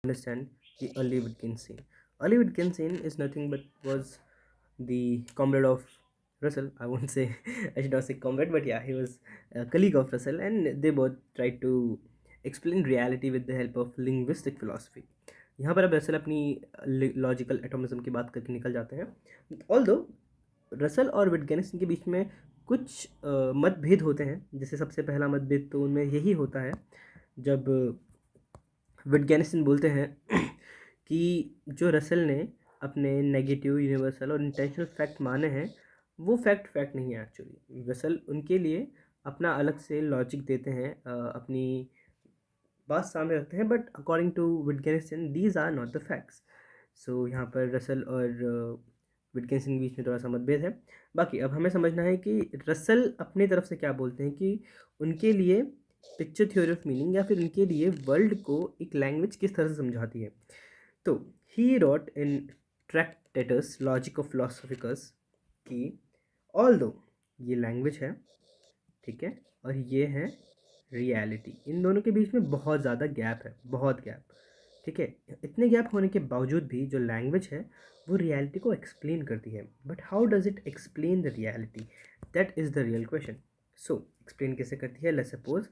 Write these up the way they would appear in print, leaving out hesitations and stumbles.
understand the early Wittgenstein. Early Wittgenstein is nothing but was the comrade of Russell. I won't say I should not say comrade, but yeah, he was a colleague of Russell, and they both tried to explain reality with the help of linguistic philosophy. यहाँ पर अब Russell अपनी logical एटोमिज्म की बात करके निकल जाते हैं. ऑल्दो रसल और विटगेन्स्टाइन के बीच में कुछ मतभेद होते हैं. जैसे सबसे पहला मतभेद तो उनमें यही होता है जब विटगेन्स्टाइन बोलते हैं कि जो रसल ने अपने नेगेटिव, यूनिवर्सल और इंटेंशनल फैक्ट माने हैं वो फैक्ट नहीं है एक्चुअली. रसल उनके लिए अपना अलग से लॉजिक देते हैं, अपनी बात सामने रखते हैं, but according to Wittgenstein these are not the facts. So यहाँ पर रसल और विटगेन्स्टाइन के बीच में थोड़ा सा मतभेद है. बाकी अब हमें समझना है कि रसल अपनी तरफ से क्या बोलते हैं कि उनके लिए पिक्चर थ्योरी ऑफ मीनिंग या फिर उनके लिए वर्ल्ड को एक लैंग्वेज किस तरह से समझाती है. तो ही रॉट इन ट्रैक्टेटस लॉजिक ऑफ फिलोसफिकर्स कि ऑल्दो ये लैंग्वेज है, ठीक है, और ये है रियलिटी, इन दोनों के बीच में बहुत ज़्यादा गैप है, बहुत गैप, ठीक है. इतने गैप होने के बावजूद भी जो लैंग्वेज है वो रियलिटी को एक्सप्लेन करती है. But how does it explain the reality, that is the real question. So explain कैसे करती है. Let's suppose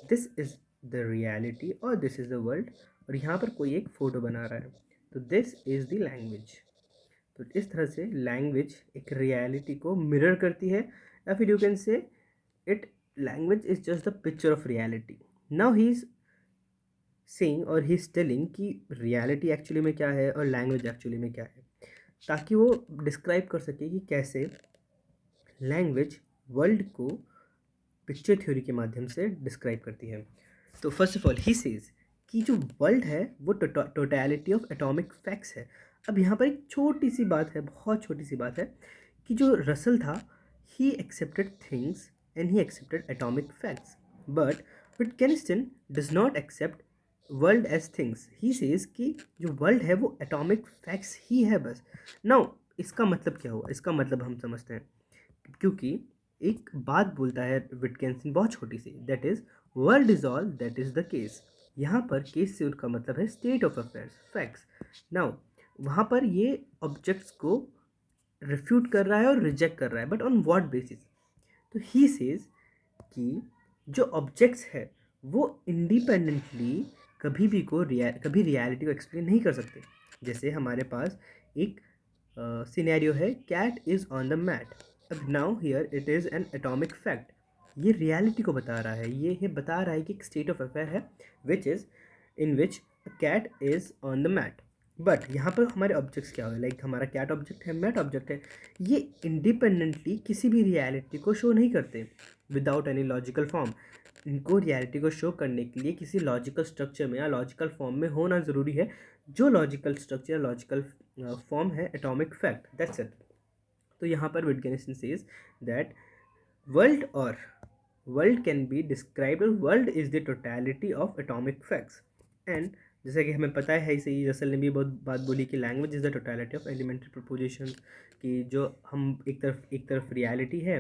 this is the reality और दिस इज़ द वर्ल्ड, और यहाँ पर कोई एक फ़ोटो बना रहा है, तो दिस इज़ द लैंग्वेज. तो इस तरह से लैंग्वेज एक रियलिटी को मिरर करती है, या फिर you can say it language is just the picture of reality. Now he is saying और ही इज टेलिंग कि रियलिटी एक्चुअली में क्या है और लैंग्वेज एक्चुअली में क्या है, ताकि वो डिस्क्राइब कर सके कि कैसे लैंग्वेज वर्ल्ड को पिक्चर थ्योरी के माध्यम से डिस्क्राइब करती है. तो first of all he says कि जो वर्ल्ड है वो टोटलिटी ऑफ एटॉमिक फैक्ट्स है. अब यहाँ पर एक छोटी सी बात है, बहुत छोटी सी बात है, कि जो रसल था he accepted things and he accepted atomic facts, but Wittgenstein does not accept world as things. He says कि जो वर्ल्ड है वो एटॉमिक फैक्ट्स ही है बस. नाउ इसका मतलब क्या हुआ, इसका मतलब हम समझते हैं. क्योंकि एक बात बोलता है विटगेन्स्टाइन बहुत छोटी सी, that is world is all that is the case. यहाँ पर केस से उनका मतलब है state of affairs, facts. Now वहाँ पर ये ऑब्जेक्ट्स को रिफ्यूट कर रहा है और रिजेक्ट कर रहा है, बट ऑन व्हाट बेसिस. तो ही सेज कि जो ऑब्जेक्ट्स है वो इंडिपेंडेंटली कभी भी कभी रियलिटी को एक्सप्लेन नहीं कर सकते. जैसे हमारे पास एक सिनेरियो है, cat is on the mat. अब now here it is an atomic fact. ये रियलिटी को बता रहा है, ये बता रहा है कि एक स्टेट ऑफ अफेयर है which is in which cat is on the mat. But यहाँ पर हमारे ऑब्जेक्ट्स क्या हो, लाइक हमारा कैट ऑब्जेक्ट है, मैट ऑब्जेक्ट है, ये इंडिपेंडेंटली किसी भी रियलिटी को शो नहीं करते विदाउट एनी लॉजिकल फॉर्म. इनको रियलिटी को शो करने के लिए किसी लॉजिकल स्ट्रक्चर में या लॉजिकल फॉर्म में होना ज़रूरी है. जो लॉजिकल स्ट्रक्चर, लॉजिकल फॉर्म है एटॉमिक फैक्ट, दैट्स इट. तो यहाँ पर Wittgenstein says that world can be described, world is the totality of atomic facts. And जैसा कि हमें पता है सही, रसल ने भी बहुत बात बोली कि language is the totality of elementary proposition, कि जो हम एक तरफ रियलिटी है,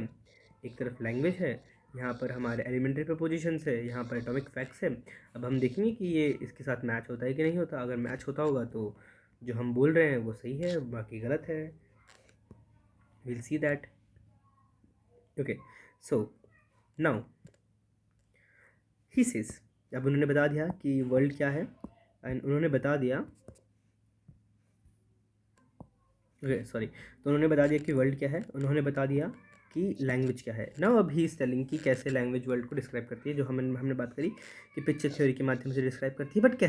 एक तरफ लैंग्वेज है, यहाँ पर हमारे एलिमेंट्री प्रोपोजिशंस है, यहाँ पर एटॉमिक फैक्ट्स है. अब हम देखेंगे कि ये इसके साथ मैच होता है कि नहीं होता. अगर मैच होता होगा तो जो हम बोल रहे हैं वो सही है, बाकी गलत है. we'll see that. Okay, so now he says, अब उन्होंने बता दिया कि वर्ल्ड क्या है, एंड उन्होंने बता दिया तो उन्होंने बता दिया कि वर्ल्ड क्या है, उन्होंने बता दिया कि लैंग्वेज क्या है. नाउ अब ही इज टेलिंग कि कैसे लैंग्वेज वर्ल्ड को डिस्क्राइब करती है, जो हमने बात करी कि पिक्चर थ्योरी के माध्यम से डिस्क्राइब करती है. बट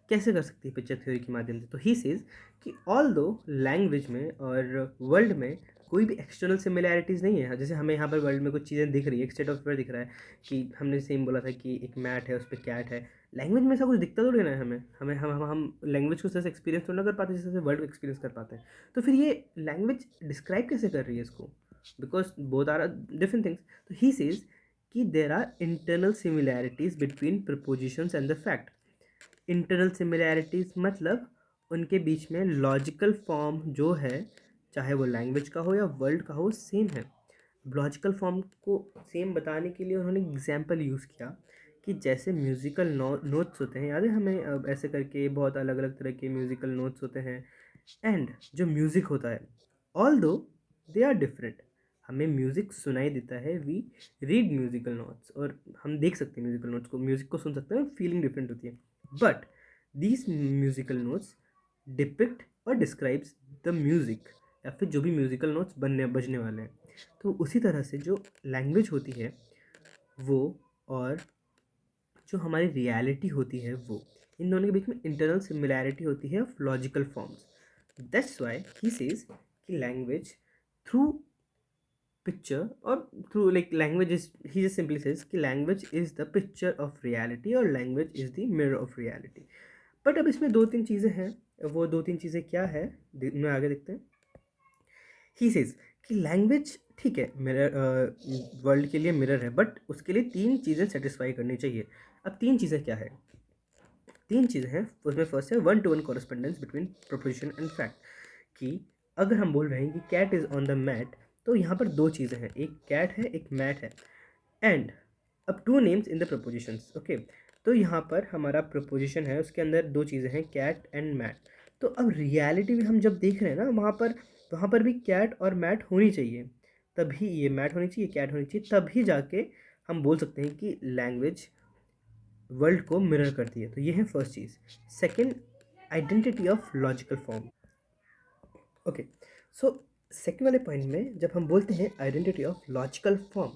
कैसे कर सकती है पिक्चर थ्योरी के माध्यम से. तो ही सेज कि ऑल दो लैंग्वेज में और वर्ल्ड में कोई भी एक्सटर्नल सिमिलैरिटीज़ नहीं है. जैसे हमें यहाँ पर वर्ल्ड में कुछ चीज़ें दिख रही है, एक स्टेट ऑफ अफेयर दिख रहा है कि हमने सेम बोला था कि एक मैट है, उस पर कैट है. लैंग्वेज में ऐसा कुछ दिखता तो नहीं है हमें. हम लैंग्वेज को जैसे एक्सपीरियंस तो ना कर पाते जैसे वर्ल्ड को एक्सपीरियंस कर पाते हैं. तो फिर ये लैंग्वेज डिस्क्राइब कैसे कर रही है इसको, because both are different things. तो ही सेज कि there are internal similarities between propositions and the fact. Internal similarities मतलब उनके बीच में लॉजिकल फॉर्म जो है, चाहे वो लैंग्वेज का हो या वर्ल्ड का हो, सेम है. लॉजिकल फॉर्म को सेम बताने के लिए उन्होंने एग्जाम्पल यूज़ किया कि जैसे म्यूज़िकल नोट्स होते हैं, याद है हमें, अब ऐसे करके बहुत अलग अलग तरह के म्यूज़िकल नोट्स होते हैं। एंड जो म्यूज़िक होता है, ऑल दो दे आर डिफरेंट, हमें म्यूज़िक सुनाई देता है, वी रीड म्यूज़िकल नोट्स, और हम देख सकते हैं म्यूज़िकल नोट्स को, म्यूज़िक को सुन सकते हैं, फीलिंग डिफरेंट होती है। But these musical notes depict और डिस्क्राइब्स द म्यूज़िक, या फिर जो भी म्यूज़िकल नोट्स बजने वाले हैं। तो उसी तरह से जो लैंग्वेज होती है वो, और जो हमारी रियलिटी होती है वो, इन दोनों के बीच में इंटरनल सिमिलैरिटी होती है of logical forms. That's why he says कि लैंग्वेज थ्रू पिक्चर और through like language is, he just simply says कि language is the picture of reality और language is the mirror of reality. But अब इसमें दो तीन चीज़ें हैं, वो दो तीन चीज़ें क्या है मैं आगे देखते हैं। ही सेज कि लैंग्वेज ठीक है, मिरर, वर्ल्ड के लिए मिरर है, बट उसके लिए तीन चीज़ें सेटिस्फाई करनी चाहिए। अब तीन चीज़ें क्या है? तीन चीज़ें हैं, उसमें फर्स्ट है one to one correspondence between proposition and fact, कि अगर हम बोल रहे हैं कि cat is on the mat, तो यहाँ पर दो चीज़ें हैं, एक कैट है एक मैट है। एंड अब two names in the propositions, okay. तो यहाँ पर हमारा प्रपोजिशन है, उसके अंदर दो चीज़ें हैं, कैट एंड मैट। तो अब रियलिटी भी हम जब देख रहे हैं ना, वहाँ पर भी कैट और मैट होनी चाहिए, तभी ये मैट होनी चाहिए, कैट होनी चाहिए, तभी जाके हम बोल सकते हैं कि लैंग्वेज वर्ल्ड को मिरर करती है। तो ये है first cheese. Second, identity of logical form, okay. So second वाले पॉइंट में जब हम बोलते हैं आइडेंटिटी ऑफ लॉजिकल फॉर्म,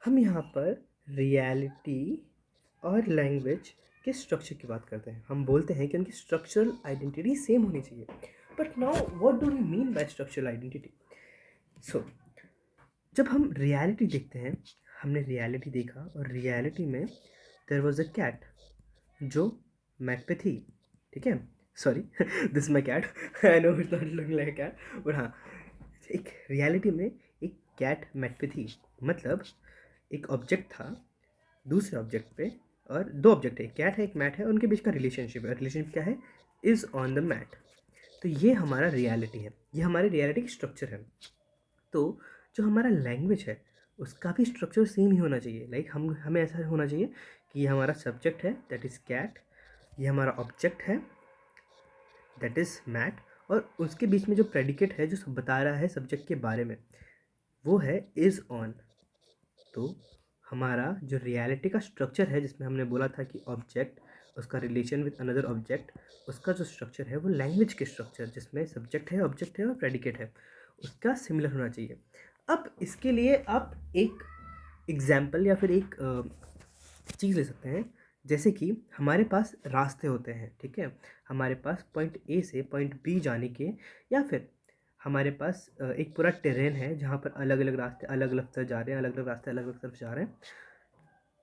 हम यहाँ पर रियलिटी और लैंग्वेज के स्ट्रक्चर की बात करते हैं। हम बोलते हैं कि उनकी स्ट्रक्चरल आइडेंटिटी सेम होनी चाहिए। But now what do we mean by structural identity? So जब हम रियलिटी देखते हैं, हमने रियलिटी देखा और रियलिटी में देयर वॉज अ कैट जो मैट पे थी, ठीक है, sorry this my cat, I know it's not looking like cat, but हाँ, एक रियलिटी में एक कैट मैट पे थी, मतलब एक ऑब्जेक्ट था दूसरे ऑब्जेक्ट पे, और दो ऑब्जेक्ट है, एक कैट है एक मैट है, उनके बीच का रिलेशनशिप है। रिलेशनशिप क्या है? Is on the mat. तो ये हमारा रियलिटी है, ये हमारी रियलिटी की स्ट्रक्चर है। तो जो हमारा लैंग्वेज है उसका भी स्ट्रक्चर सेम ही होना चाहिए। लाइक हमें ऐसा होना चाहिए कि ये हमारा सब्जेक्ट है दैट इज़ कैट, ये हमारा ऑब्जेक्ट है दैट इज़ मैट, और उसके बीच में जो प्रेडिकेट है जो बता रहा है सब्जेक्ट के बारे में, वो है इज़ ऑन। तो हमारा जो रियलिटी का स्ट्रक्चर है, जिसमें हमने बोला था कि ऑब्जेक्ट, उसका रिलेशन विद अनदर ऑब्जेक्ट, उसका जो स्ट्रक्चर है वो लैंग्वेज के स्ट्रक्चर, जिसमें सब्जेक्ट है ऑब्जेक्ट है और प्रेडिकेट है, उसका सिमिलर होना चाहिए। अब इसके लिए आप एक एग्जाम्पल या फिर एक चीज़ ले सकते हैं, जैसे कि हमारे पास रास्ते होते हैं, ठीक है, हमारे पास पॉइंट ए से पॉइंट बी जाने के, या फिर हमारे पास एक पूरा टेरेन है जहाँ पर अलग अलग रास्ते अलग अलग तरफ जा रहे हैं, अलग अलग रास्ते अलग अलग तरफ जा रहे हैं।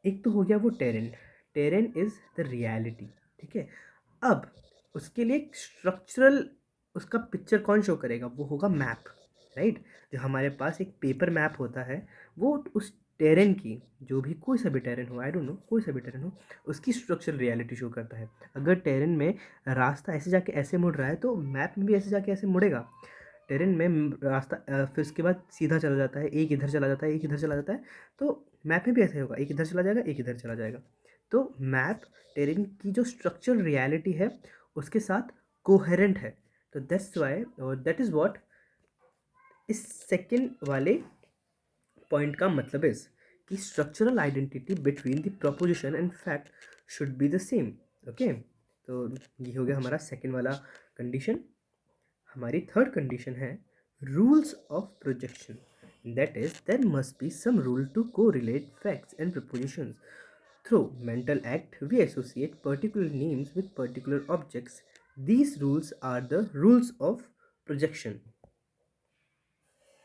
एक तो हो गया वो terrain, terrain is the reality, ठीक है। अब उसके लिए स्ट्रक्चरल, उसका पिक्चर कौन शो करेगा? वो होगा मैप, राइट। जो हमारे पास एक पेपर मैप होता है, वो उस टेरेन की, जो भी कोई सा भी टेरेन हो, आई डोंट नो, कोई सा भी टेरेन हो, उसकी स्ट्रक्चरल रियलिटी शो करता है। अगर टेरेन में रास्ता ऐसे जाके ऐसे मुड़ रहा है, तो मैप में भी ऐसे जाके ऐसे मुड़ेगा। टेरेन में रास्ता फिर उसके बाद सीधा चला जाता है, एक इधर चला जाता है, एक इधर चला जाता है, तो मैप में भी ऐसा ही होगा, एक इधर चला जाएगा एक इधर चला जाएगा। तो मैप टेरेन की जो स्ट्रक्चरल रियलिटी है उसके साथ कोहेरेंट है। तो दैट्स वाई, और दैट इज़ व्हाट इस सेकेंड वाले पॉइंट का मतलब इज कि structural identity between the proposition and fact should be the same, okay. तो ये हो गया हमारा सेकेंड वाला कंडीशन। हमारी थर्ड कंडीशन है rules of projection, that is there must be some rule to को relate facts and propositions. Through mental act we associate particular names with particular objects. These rules are the rules of projection.